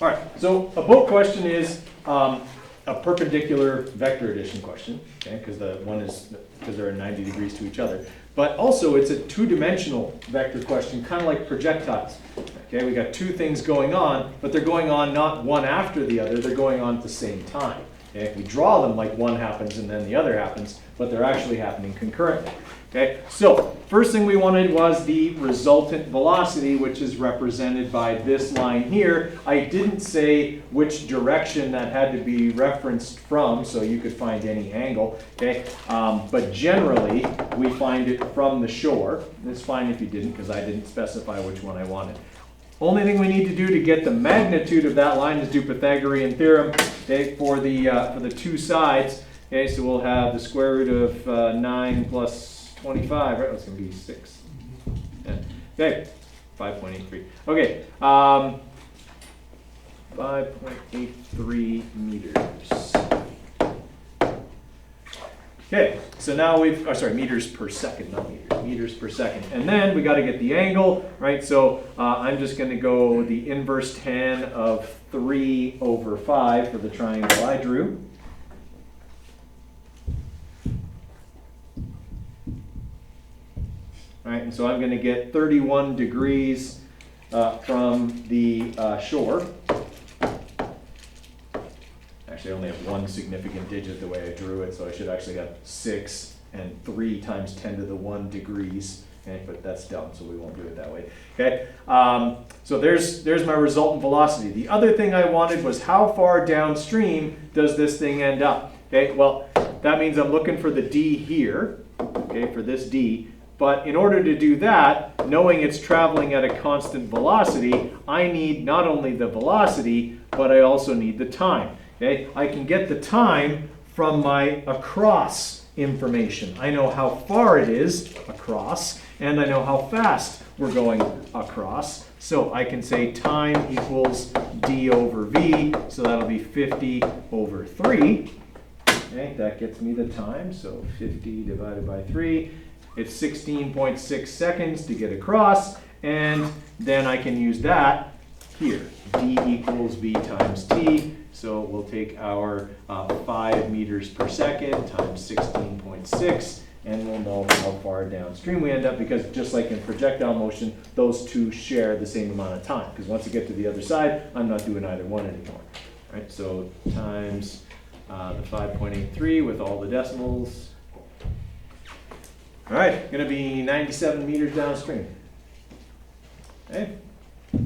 All right, so a boat question is a perpendicular vector addition question, okay, because they're 90 degrees to each other. But also it's a two-dimensional vector question, kind of like projectiles. Okay, we got two things going on, but they're going on not one after the other, they're going on at the same time. Okay, we draw them like one happens and then the other happens, but they're actually happening concurrently. Okay, so first thing we wanted was the resultant velocity, which is represented by this line here. I didn't say which direction that had to be referenced from, so you could find any angle. Okay, but generally we find it from the shore. It's fine if you didn't, because I didn't specify which one I wanted. Only thing we need to do to get the magnitude of that line is do Pythagorean theorem, okay, for the two sides. Okay, so we'll have the square root of 9 plus 25, right? That's going to be 6. Yeah. Okay, 5.83. Okay, 5.83 meters. Okay, so now meters per second, not meters, meters per second. And then we got to get the angle, right? So I'm just going to go the inverse tan of 3 over 5 for the triangle I drew. All right, and so I'm going to get 31 degrees from the shore. Actually, I only have one significant digit the way I drew it, so I should actually have 6 and 3 times 10 to the 1 degrees. Okay, but that's dumb, so we won't do it that way. Okay, so there's my resultant velocity. The other thing I wanted was how far downstream does this thing end up? Okay, well, that means I'm looking for the D here, okay, for this D. But in order to do that, knowing it's traveling at a constant velocity, I need not only the velocity, but I also need the time. Okay? I can get the time from my across information. I know how far it is across, and I know how fast we're going across. So I can say time equals d over v, so that'll be 50 over 3. Okay? That gets me the time, so 50 divided by 3. It's 16.6 seconds to get across, and then I can use that here. D equals v times t, so we'll take our 5 meters per second times 16.6, and we'll know how far downstream we end up, because just like in projectile motion, those two share the same amount of time, because once I get to the other side, I'm not doing either one anymore. All right, so times the 5.83 with all the decimals. All right, going to be 97 meters downstream. Okay, all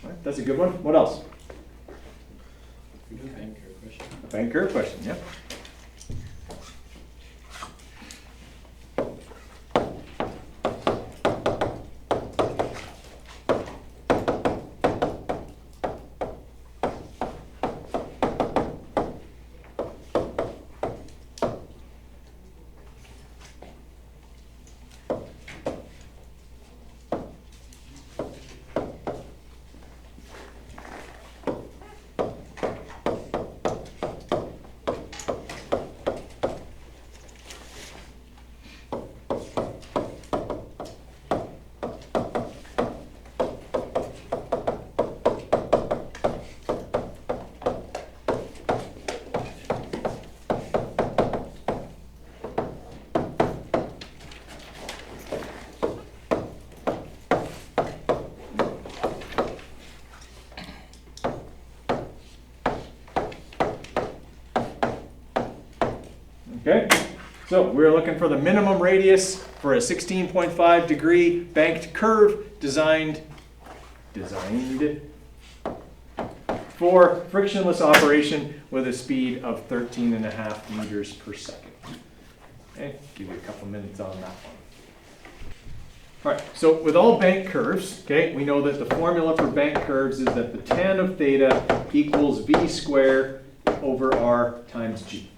right, that's a good one. What else? We do a bank curve question. A bank curve question, yeah. Okay, so we're looking for the minimum radius for a 16.5 degree banked curve designed for frictionless operation with a speed of 13.5 meters per second. Okay, give you a couple minutes on that one. All right, so with all bank curves, okay, we know that the formula for bank curves is that the tan of theta equals v squared over r times g.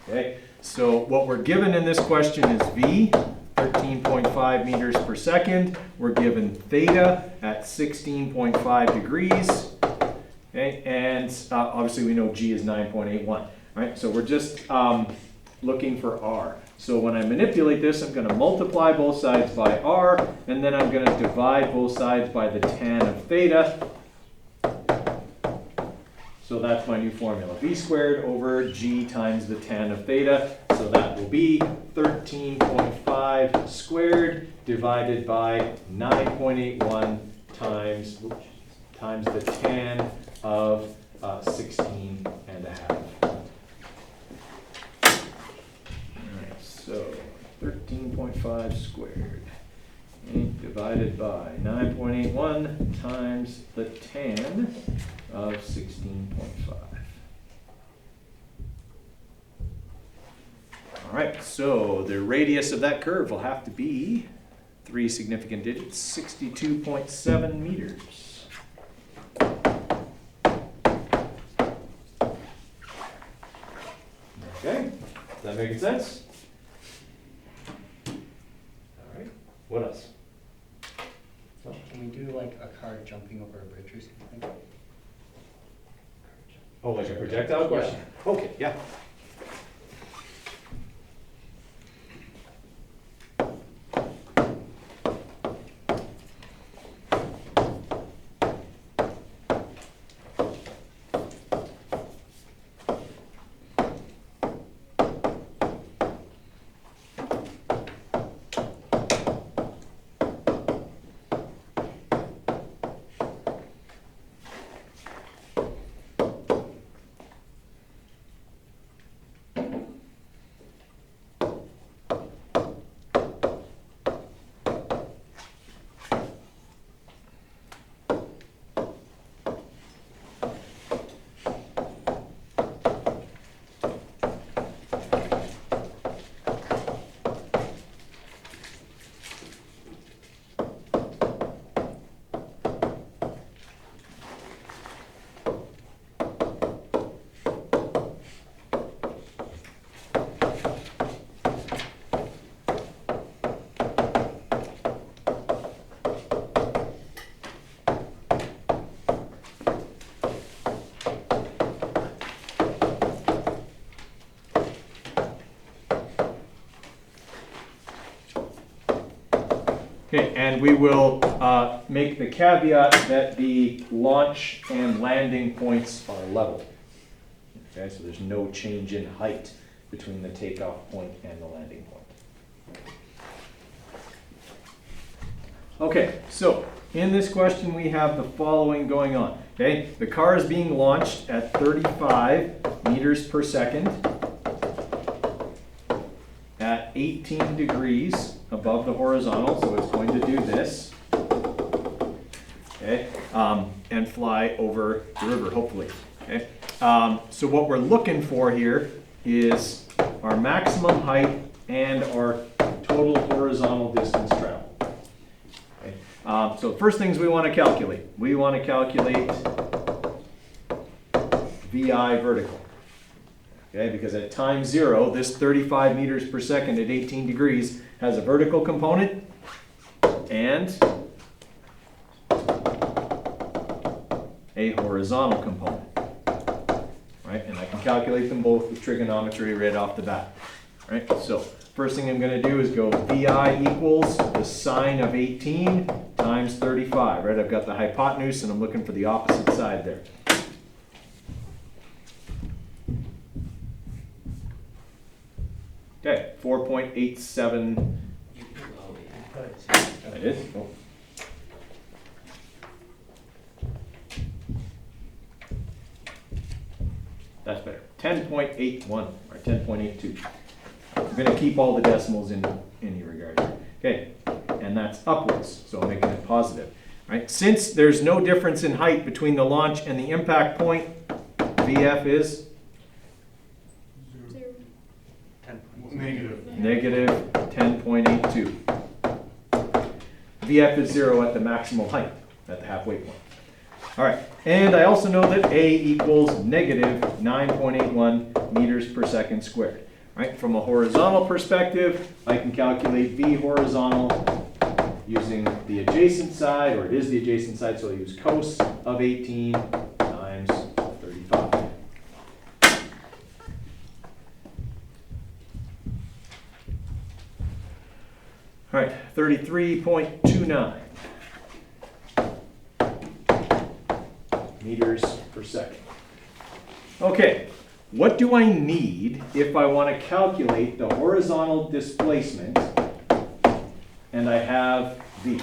Okay, so what we're given in this question is v, 13.5 meters per second. We're given theta at 16.5 degrees. Okay, and obviously we know g is 9.81. Right, so we're just looking for r. So when I manipulate this, I'm going to multiply both sides by r, and then I'm going to divide both sides by the tan of theta. So that's my new formula, v squared over g times the tan of theta. So that will be 13.5 squared divided by 9.81 times the tan of 16 and a half. Alright, so 13.5 squared divided by 9.81 times the tan of 16.5. All right, so the radius of that curve will have to be 3 significant digits, 62.7 meters. Okay, is that making sense? All right, what else? Can we do like a car jumping over a bridge or something? Oh, like a projectile question? Okay, yeah. Okay, and we will make the caveat that the launch and landing points are level. Okay, so there's no change in height between the takeoff point and the landing point. Okay, so in this question we have the following going on. Okay, the car is being launched at 35 meters per second at 18 degrees above the horizontal, so it's going to do this, okay, and fly over the river, hopefully. Okay, so what we're looking for here is our maximum height and our total horizontal distance traveled. Okay, so first things we want to calculate. We want to calculate VI vertical. Okay, because at time 0, this 35 meters per second at 18 degrees has a vertical component and a horizontal component. Right, and I can calculate them both with trigonometry right off the bat. Right, so first thing I'm going to do is go VI equals the sine of 18 times 35. Right, I've got the hypotenuse and I'm looking for the opposite side there. Okay, 4.87. I did? Oh. That's better. 10.81 or 10.82. I'm going to keep all the decimals in any regard here. Okay, and that's upwards, so I'm making it positive. Right? Since there's no difference in height between the launch and the impact point, VF is? Negative 10.82. VF is 0 at the maximal height, at the halfway point. All right, and I also know that A equals negative 9.81 meters per second squared. Right, from a horizontal perspective, I can calculate V horizontal using the adjacent side, or it is the adjacent side, so I'll use cos of 18 times 35. All right, 33.29 meters per second. Okay, what do I need if I want to calculate the horizontal displacement and I have v?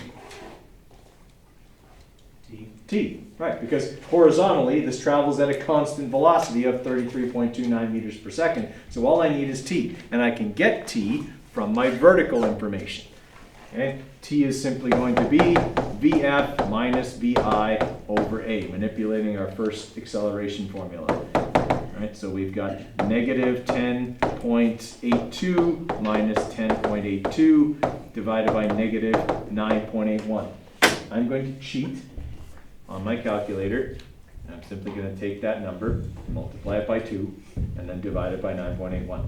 T, right, because horizontally this travels at a constant velocity of 33.29 meters per second. So all I need is t, and I can get t from my vertical information. Okay, t is simply going to be vf minus vi over a, manipulating our first acceleration formula. All right, so we've got negative 10.82 minus 10.82 divided by negative 9.81. I'm going to cheat on my calculator. I'm simply going to take that number, multiply it by 2, and then divide it by 9.81.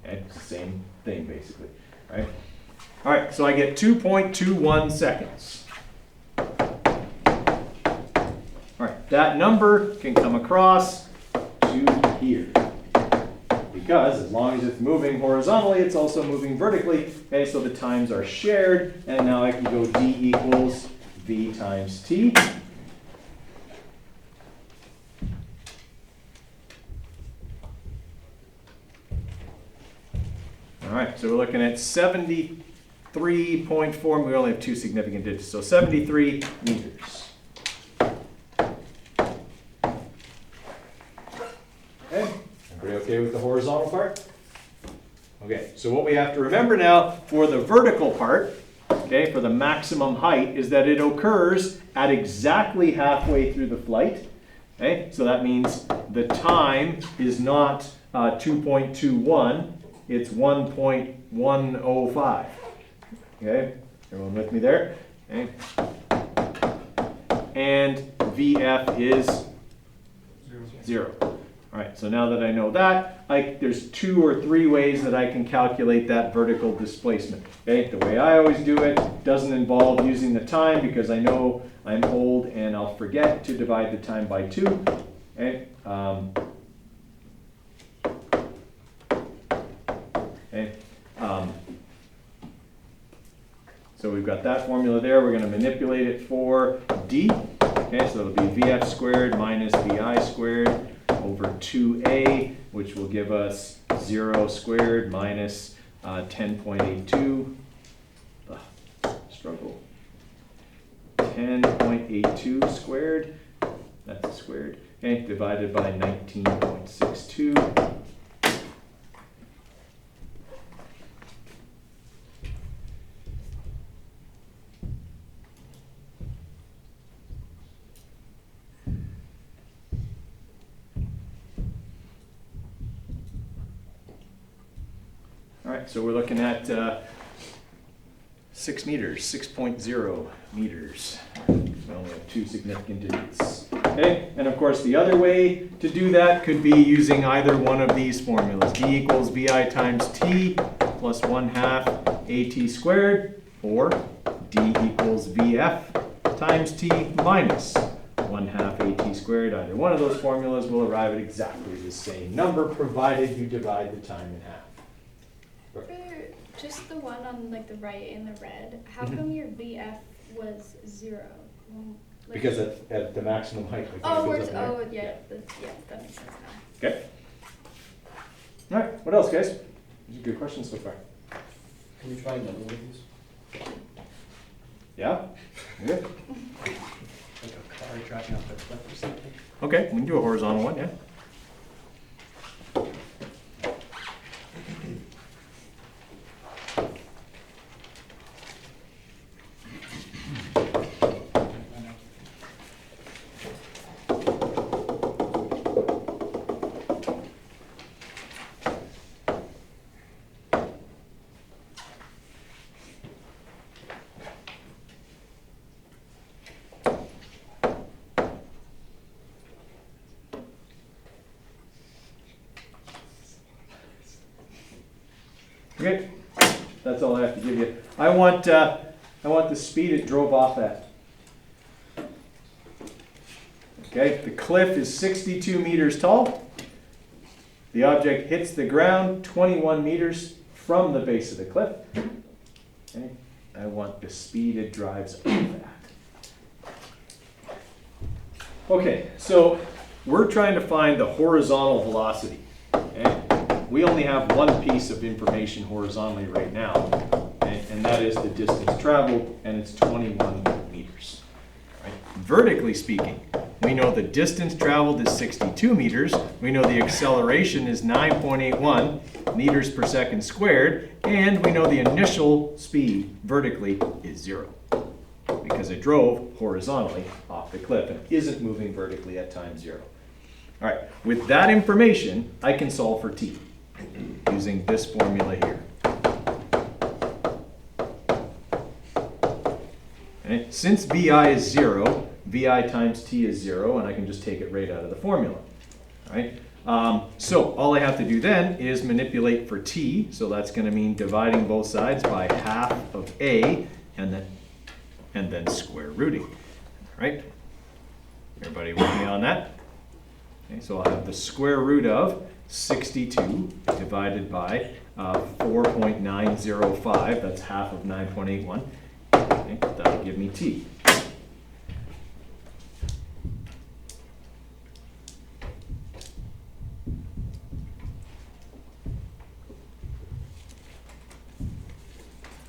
Okay, it's the same thing basically, right? All right, so I get 2.21 seconds. All right, that number can come across to here. Because as long as it's moving horizontally, it's also moving vertically. Okay, so the times are shared, and now I can go d equals v times t. All right, so we're looking at 73.4, we only have 2 significant digits, so 73 meters. Okay, everybody okay with the horizontal part? Okay, so what we have to remember now for the vertical part, okay, for the maximum height, is that it occurs at exactly halfway through the flight. Okay, so that means the time is not 2.21. It's 1.105. Okay, everyone with me there? Okay. And VF is 0. All right, so now that I know that, there's 2 or 3 ways that I can calculate that vertical displacement. Okay, the way I always do it doesn't involve using the time because I know I'm old and I'll forget to divide the time by 2. Okay. Okay. So we've got that formula there. We're going to manipulate it for d. Okay, so it'll be vf squared minus vi squared over 2a, which will give us 0 squared minus 10.82. Struggle. 10.82 squared. That's a squared. Okay, divided by 19.62. All right, so we're looking at 6 meters, 6.0 meters. We only have 2 significant digits. Okay, and of course the other way to do that could be using either one of these formulas. D equals VI times T plus 1/2 AT squared, or D equals VF times T minus 1/2 AT squared. Either one of those formulas will arrive at exactly the same number, provided you divide the time in half. For just the one on like the right in the red, how come your VF was 0? Like, Because at the maximum height. Like oh, when it goes up yeah, there. yeah, that makes sense now. Okay. All right, what else, guys? These are good questions so far. Can we try another one of these? Yeah? Good. Like a car driving off a cliff or something? Okay, we can do a horizontal one, yeah. Okay, that's all I have to give you. I want the speed it drove off at. Okay, the cliff is 62 meters tall. The object hits the ground 21 meters from the base of the cliff. Okay, I want the speed it drives off at. Okay, so we're trying to find the horizontal velocity. Okay? We only have one piece of information horizontally right now, okay? And that is the distance traveled, and it's 21 meters. Right? Vertically speaking, we know the distance traveled is 62 meters. We know the acceleration is 9.81 meters per second squared. And we know the initial speed vertically is 0 because it drove horizontally off the cliff and isn't moving vertically at time 0. All right, with that information, I can solve for t using this formula here. Okay? Since vi is 0, vi times t is 0, and I can just take it right out of the formula. All right? So all I have to do then is manipulate for t, so that's going to mean dividing both sides by half of a, and then square rooting. All right? Everybody with me on that? Okay, so I'll have the square root of 62 divided by 4.905, that's half of 9.81. Okay, that'll give me t.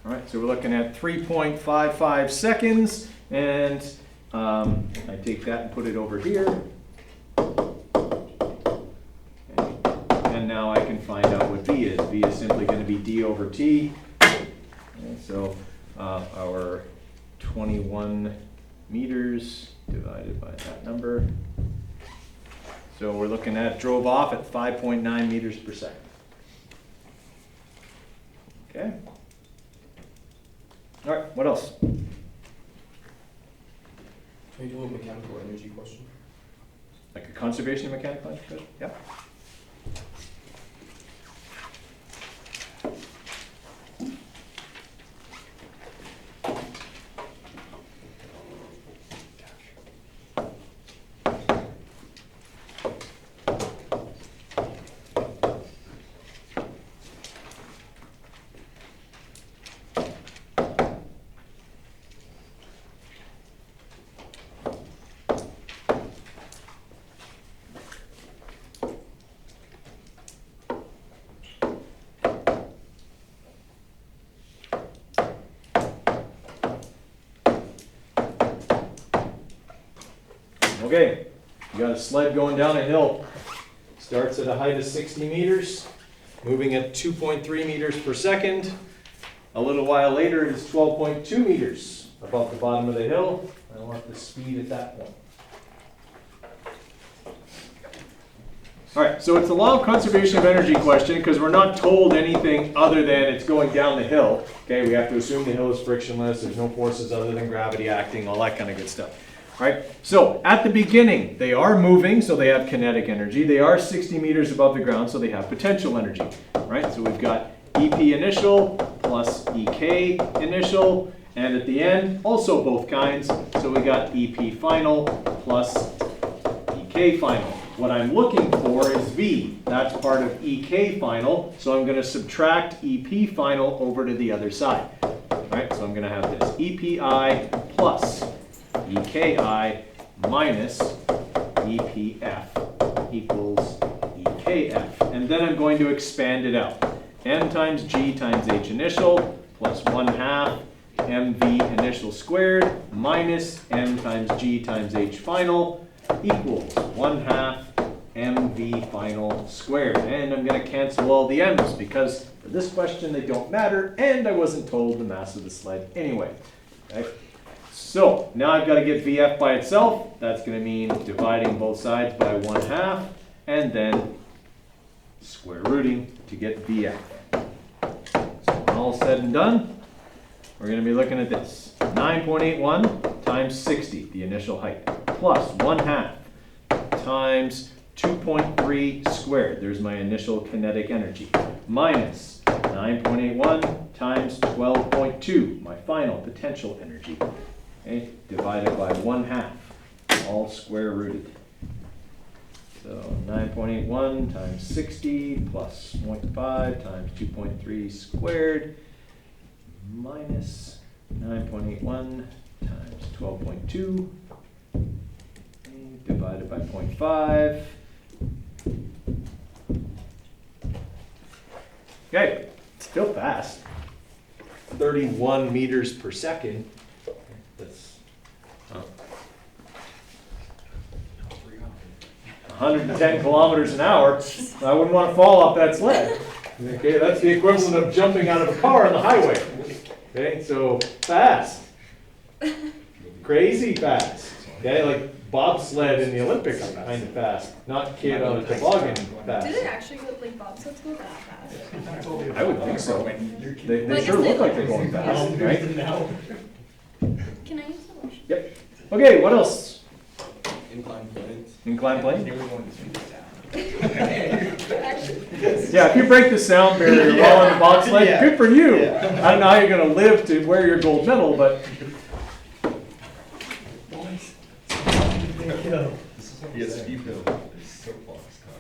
All right, so we're looking at 3.55 seconds, and I take that and put it over here. And now I can find out what v is. V is simply going to be d over t. And so our 21 meters divided by that number. So we're looking at drove off at 5.9 meters per second. Okay. All right, what else? Can you do a mechanical energy question? Like a conservation of mechanical energy? Yeah. Okay, you got a sled going down a hill. Starts at a height of 60 meters, moving at 2.3 meters per second. A little while later, it is 12.2 meters above the bottom of the hill. I want the speed at that point. All right, so it's a law of conservation of energy question because we're not told anything other than it's going down the hill. Okay, we have to assume the hill is frictionless, there's no forces other than gravity acting, all that kind of good stuff. All right, so at the beginning, they are moving, so they have kinetic energy. They are 60 meters above the ground, so they have potential energy. Right, so we've got EP initial plus EK initial, and at the end, also both kinds. So we got EP final plus EK final. What I'm looking for is V. That's part of EK final, so I'm going to subtract EP final over to the other side. All right, so I'm going to have this EPI plus EKI minus EPF equals EKF. And then I'm going to expand it out. M times G times H initial plus 1/2 MV initial squared minus M times G times H final equals 1/2 MV final squared. And I'm going to cancel all the M's because for this question they don't matter and I wasn't told the mass of the sled anyway. Okay? So now I've got to get VF by itself. That's going to mean dividing both sides by 1/2 and then square rooting to get VF. So when all said and done, we're going to be looking at this. 9.81 times 60, the initial height, plus 1/2 times 2.3 squared. There's my initial kinetic energy. Minus 9.81 times 12.2, my final potential energy. Okay, divided by 1/2, all square rooted. So 9.81 times 60 plus 0.5 times 2.3 squared minus 9.81 times 12.2 divided by 0.5 1.5. Okay, still fast. 31 meters per second. That's 110 kilometers an hour. I wouldn't want to fall off that sled. Okay, that's the equivalent of jumping out of a car on the highway. Okay, so fast. Crazy fast. Okay, like bobsled in the Olympics are kind of fast, not kid on a toboggan fast. Did it actually go, like, bobsleds go that fast? I would think so. They Well, I sure guess look they like they're going fast, right? Can I use the motion? Yep. Okay, what else? Incline planes. Incline plane? Actually, Yeah, if you break the sound barrier while on the bobsled, Yeah. good for you. I don't know how you're gonna live to wear your gold medal, but Yes, speed hill. Soapbox car.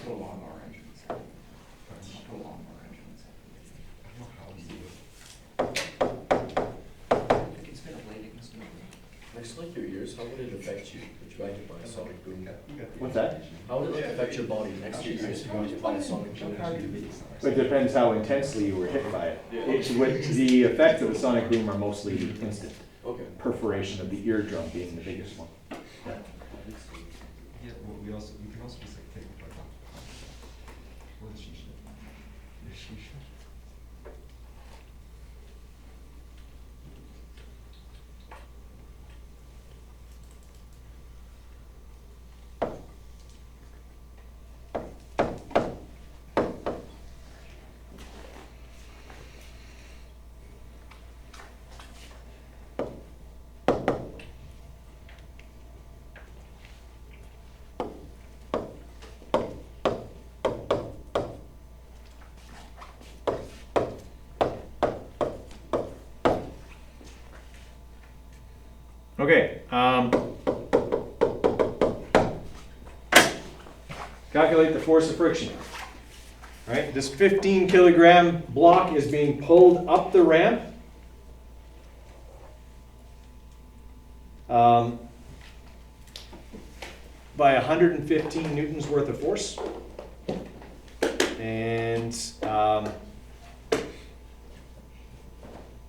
Put a lawnmower engine inside. Put a lawnmower engine inside. It's been a blading, it's been a Next to like your ears, how would it affect you? Would you like to buy a sonic boom? what's that? How would it affect your body next to your ears if you wanted to buy a sonic boom? It depends how intensely you were hit by it. The effects of the sonic boom are mostly instant. Okay. Perforation of the eardrum being the biggest one. Yeah, well, we can also just like take it like that. What is shisha? Is shisha? Okay, calculate the force of friction. All right, this 15 kilogram block is being pulled up the ramp. By 115 newtons worth of force. And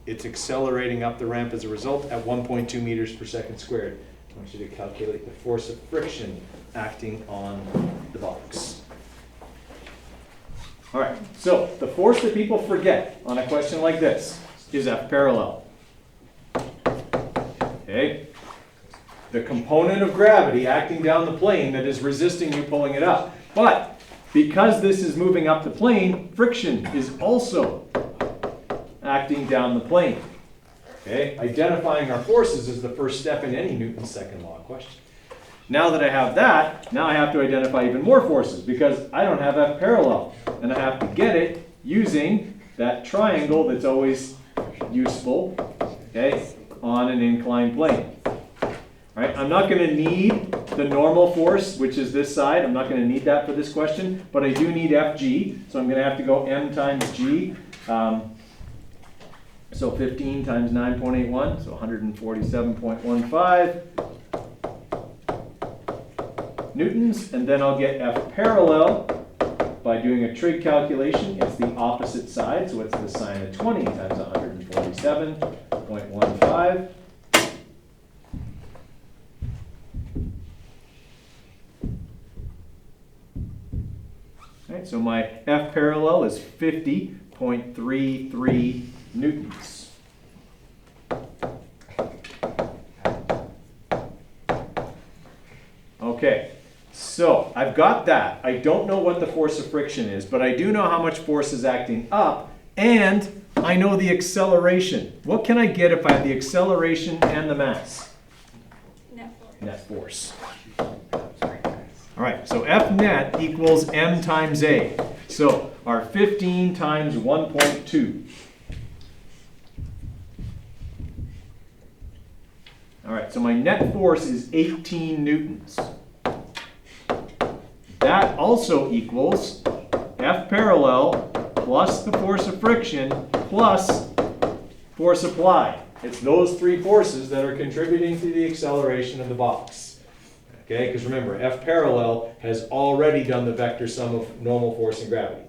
it's accelerating up the ramp as a result at 1.2 meters per second squared. I want you to calculate the force of friction acting on the box. All right, so the force that people forget on a question like this is F parallel. Okay? The component of gravity acting down the plane that is resisting you pulling it up. But because this is moving up the plane, friction is also acting down the plane. Okay, identifying our forces is the first step in any Newton's second law question. Now that I have that, now I have to identify even more forces because I don't have F parallel. And I have to get it using that triangle that's always useful, okay, on an inclined plane. All right, I'm not going to need the normal force, which is this side. I'm not going to need that for this question, but I do need Fg, so I'm going to have to go m times g. So 15 times 9.81, so 147.15 newtons, and then I'll get F parallel by doing a trig calculation. It's the opposite side, so it's the sine of 20 times 147.15. All right, so my F parallel is 50.33 newtons. Okay, so I've got that. I don't know what the force of friction is, but I do know how much force is acting up, and I know the acceleration. What can I get if I have the acceleration and the mass? Net force. Net force. All right, so F net equals m times a. So our 15 times 1.2. All right, so my net force is 18 newtons. That that also equals F parallel plus the force of friction plus force applied. It's those three forces that are contributing to the acceleration of the box. Okay, because remember, F parallel has already done the vector sum of normal force and gravity.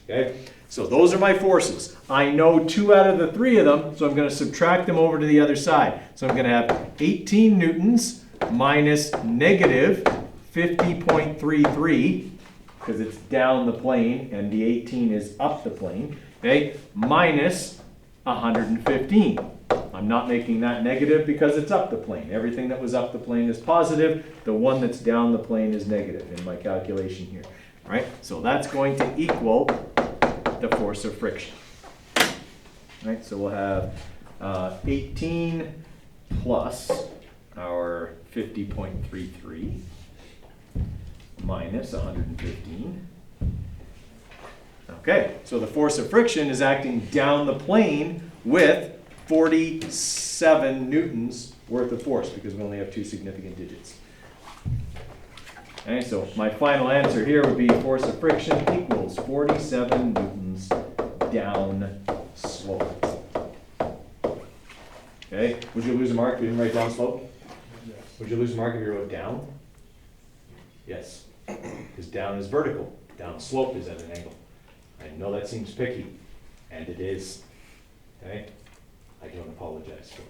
Okay, so those are my forces. I know 2 out of the 3 of them, so I'm going to subtract them over to the other side. So I'm going to have 18 newtons minus negative 50.33, because it's down the plane, and the 18 is up the plane, okay, minus 115. I'm not making that negative because it's up the plane. Everything that was up the plane is positive. The one that's down the plane is negative in my calculation here. All right, so that's going to equal the force of friction. All right, so we'll have 18 plus our 50.33 minus 115. Okay, so the force of friction is acting down the plane with 47 newtons worth of force because we only have 2 significant digits. Okay, so my final answer here would be force of friction equals 47 newtons down slope. Okay, would you lose a mark if you didn't write down slope? Would you lose a mark if you wrote down? Yes, because down is vertical, down slope is at an angle. I know that seems picky, and it is. Okay, I don't apologize for it.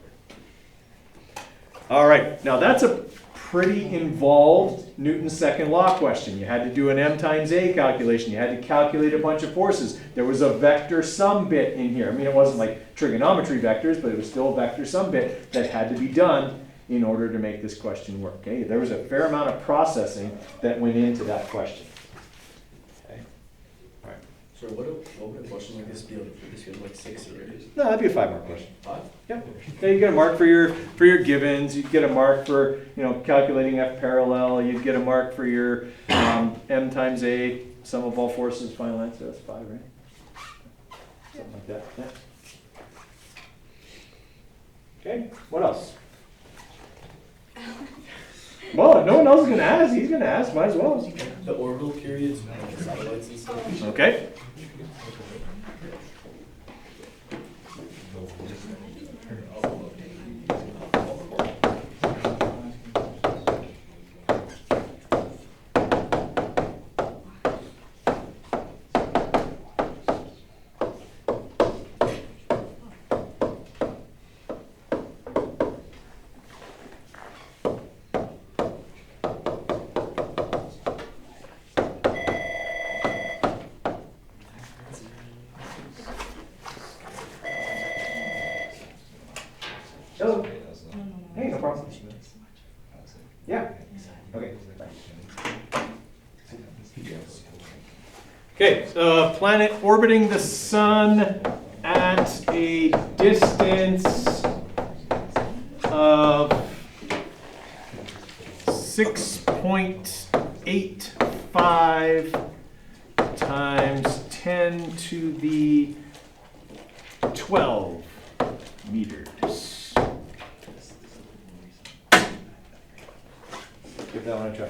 All right, now that's a pretty involved Newton's second law question. You had to do an m times a calculation. You had to calculate a bunch of forces. There was a vector sum bit in here. I mean, it wasn't like trigonometry vectors, but it was still a vector sum bit that had to be done in order to make this question work. Okay, there was a fair amount of processing that went into that question. Okay, all right. So what would a question like this be? Would this be like 6 or 8? No, that'd be a 5-mark question. 5? Yeah. Okay, you get a mark for your givens. You'd get a mark for calculating F parallel. You'd get a mark for your m times a sum of all forces. Final answer. That's 5, right? Something like that. Yeah. Okay. What else? Well, no one else is going to ask. He's going to ask. Might as well. The orbital periods, the satellites and stuff. Okay. Hello. Hey, no problem. Yeah. Okay. Okay, so planet orbiting the sun at a distance of 6.85 times 10 to the 12 meters. Give that one a try.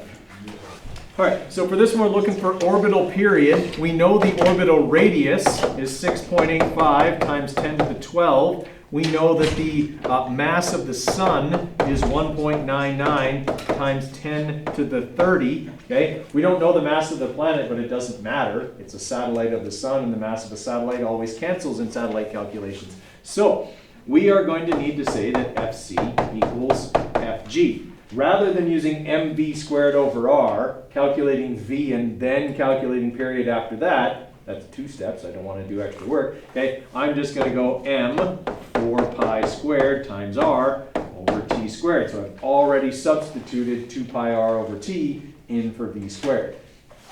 All right, so for this one, we're looking for orbital period. We know the orbital radius is 6.85 times 10 to the 12. We know that the mass of the sun is 1.99 times 10 to the 30. Okay, we don't know the mass of the planet, but it doesn't matter. It's a satellite of the sun, and the mass of a satellite always cancels in satellite calculations. So we are going to need to say that FC equals FG. Rather than using mv squared over r, calculating v and then calculating period after that, that's 2 steps, I don't want to do extra work, okay, I'm just going to go m 4 pi squared times r over t squared. So I've already substituted 2 pi r over t in for v squared.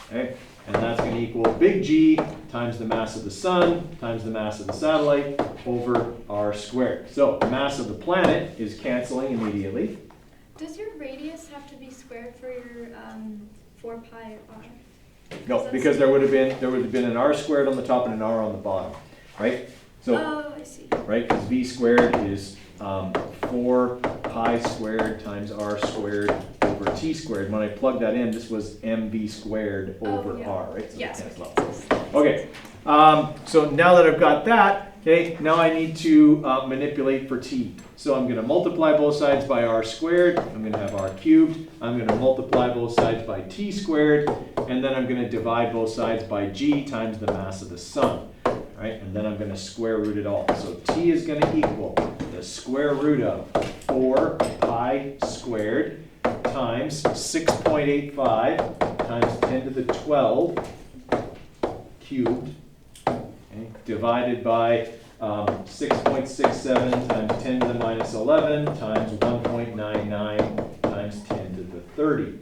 Okay, and that's going to equal big G times the mass of the sun times the mass of the satellite over r squared. So the mass of the planet is canceling immediately. Does your radius have to be squared for your 4 pi r? No, because there would have been an r squared on the top and an r on the bottom, right? So, oh, I see. right, because v squared is 4 pi squared times r squared over over t squared. When I plugged that in, this was mv squared over Oh, yeah. r, right? So they Yes. cancel out. Okay, so now that I've got that, okay, now I need to manipulate for t. So I'm going to multiply both sides by r squared. I'm going to have r cubed. I'm going to multiply both sides by t squared. And then I'm going to divide both sides by g times the mass of the sun. Right? And then I'm going to square root it all. So t is going to equal the square root of 4 pi squared times 6.85 times 10 to the 12 cubed, okay, divided by 6.67 times 10 to the minus 11 times 1.99 times 10 to the 30.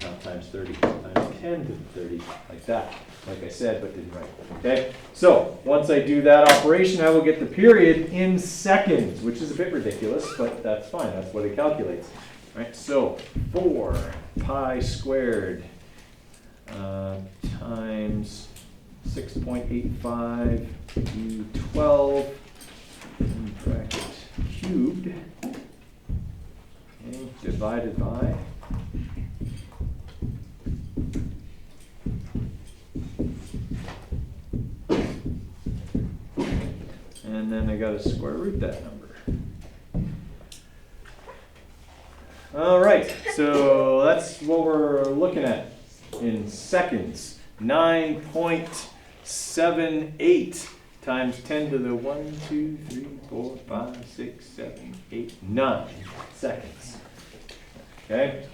Not times 30, times 10 to the 30, like that. Like I said, but didn't write. Okay, so once I do that operation, I will get the period in seconds, which is a bit ridiculous, but that's fine. That's what it calculates. Right, so 4 pi squared times 6.85 u12 in bracket cubed, okay, divided by and then I got to square root that number. All right, so that's what we're looking at in seconds. 9.78 times 10 to the 1, 2, 3, 4, 5, 6, 7, 8, 9 seconds. Okay?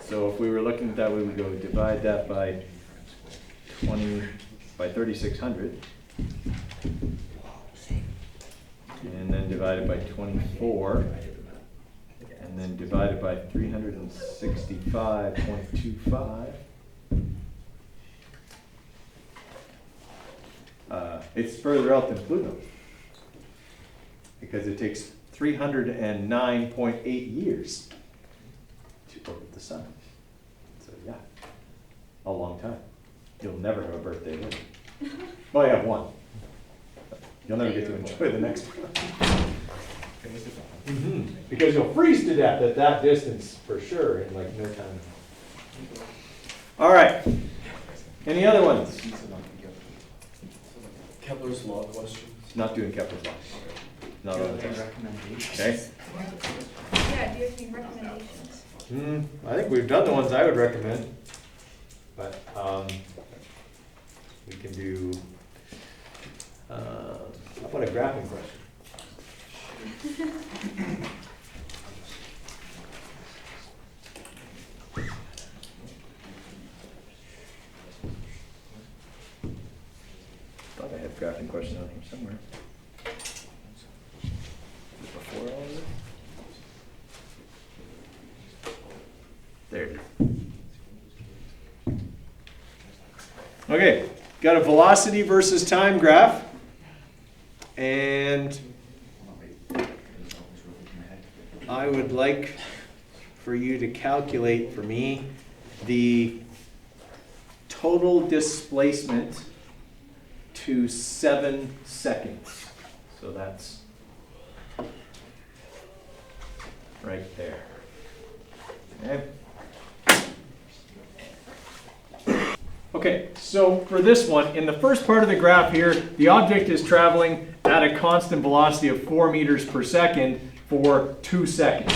So if we were looking at that, we would go divide that by 3,600. And then divided by 24. And then divided by 365.25. It's further out than Pluto because it takes 309.8 years to orbit the sun. So yeah, a long time. You'll never have a birthday, will you? Well, you have one. You'll never get to enjoy the next one. Because you'll freeze to death at that distance for sure in like no time. All right. Any other ones? Kepler's law question. Not doing Kepler's law. Not on the test. Recommendations? Okay. Yeah, do you have any recommendations? I think we've done the ones I would recommend, but we can do. How about a graphing question? Thought I had a graphing question on here somewhere. Before all of this? There it is. Okay, got a velocity versus time graph. And I would like for you to calculate for me the total displacement to 7 seconds. So that's right there. Okay. Okay, so for this one, in the first part of the graph here, the object is traveling at a constant velocity of 4 meters per second for 2 seconds.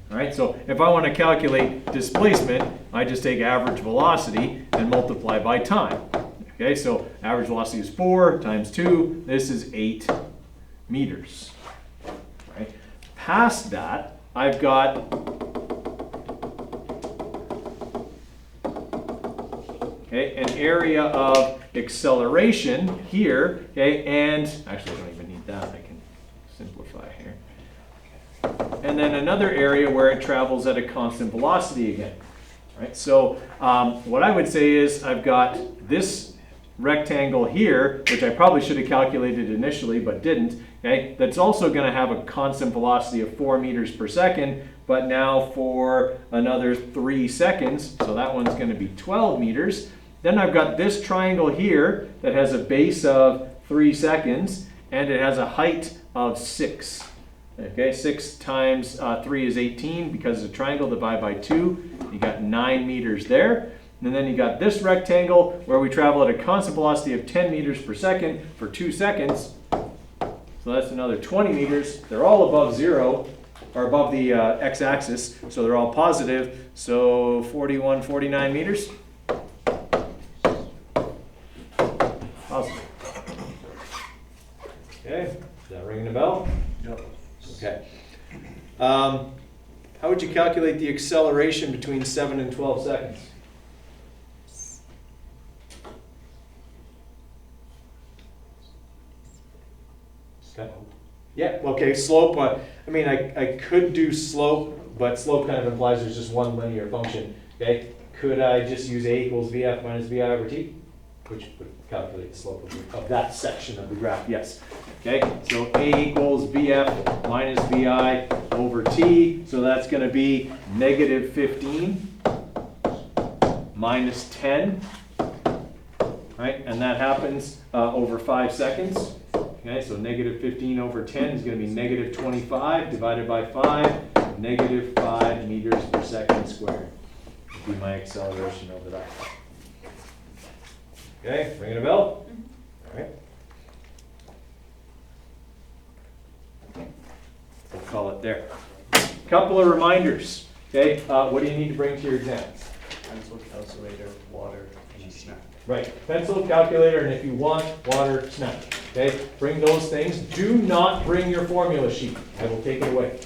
All right, so if I want to calculate displacement, I just take average velocity and multiply by time. Okay, so average velocity is 4 times 2. This is 8 meters. All right. Past that, I've got an area of acceleration here, okay, and actually I don't even need that, I can simplify here. And then another area where it travels at a constant velocity again. Right? So what I would say is I've got this rectangle here, which I probably should have calculated initially but didn't, okay, that's also going to have a constant velocity of 4 meters per second, but now for another 3 seconds, so that one's going to be 12 meters. Then I've got this triangle here that has a base of 3 seconds and it has a height of 6. Okay, 6 times 3 is 18. Because it's a triangle, divide by 2. You got 9 meters there. And then you got this rectangle where we travel at a constant velocity of 10 meters per second for 2 seconds. So that's another 20 meters. They're all above 0, or above the x-axis, so they're all positive. So 41, 49 meters. Positive. Okay, is that ringing a bell? Yep. Okay. How would you calculate the acceleration between 7 and 12 seconds? Okay. Yeah, okay, slope, I mean, I could do slope, but slope kind of implies there's just one linear function, okay? Could I just use A equals VF minus VI over T? Which would calculate the slope of that section of the graph, yes. Okay, so A equals VF minus VI over T, so that's gonna be negative 15 minus 10, right? And that happens over 5 seconds. Okay, so negative 15 over 10 is going to be negative 25 divided by 5, negative 5 meters per second squared would be my acceleration over that. Okay, ringing a bell? All right. We'll call it there. Couple of reminders. Okay, what do you need to bring to your exam? Pencil, calculator, water, and a snack. Right, pencil, calculator, and if you want, water, snack. Okay, bring those things. Do not bring your formula sheet. I will take it away.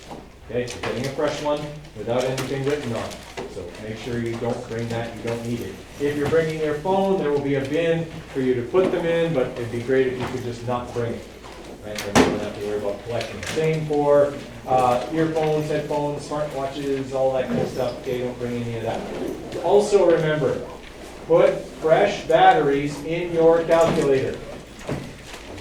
Okay, you're getting a fresh one without anything written on it. So make sure you don't bring that, you don't need it. If you're bringing your phone, there will be a bin for you to put them in, but it'd be great if you could just not bring it. Right, then you don't have to worry about collecting. Same for earphones, headphones, smartwatches, all that kind of stuff. Okay, don't bring any of that. Also remember, put fresh batteries in your calculator.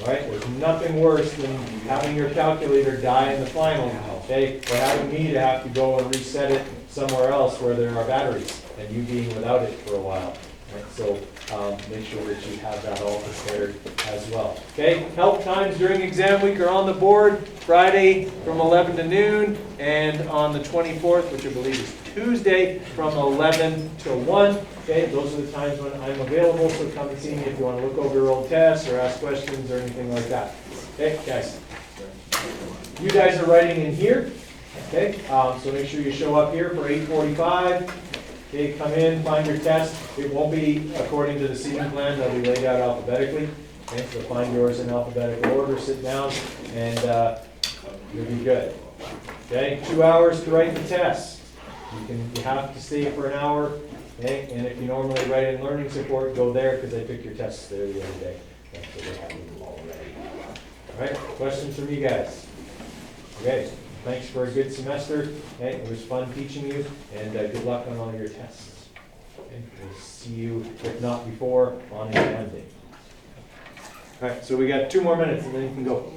Right? There's nothing worse than having your calculator die in the final, okay? Or having me to have to go and reset it somewhere else where there are batteries and you being without it for a while. Right? So make sure that you have that all prepared as well. Okay? Help times during exam week are on the board. Friday from 11 to noon and on the 24th, which I believe is Tuesday, from 11 to 1. Okay, those are the times when I'm available, so come and see me if you want to look over your old tests or ask questions or anything like that. Okay, guys. You guys are writing in here. Okay, so make sure you show up here for 8:45. Okay, come in, find your test. It won't be according to the seating plan, they'll be laid out alphabetically. Okay, so find yours in alphabetical order, sit down, and you'll be good. Okay, 2 hours to write the test. You have to stay for an hour. Okay, and if you normally write in learning support, go there because I took your tests there the other day. Okay, so they have them already. All right, questions from you guys? Okay, thanks for a good semester. Okay, it was fun teaching you, and good luck on all your tests. Okay, we'll see you, if not before, on exam day. All right, so we got 2 more minutes and then you can go.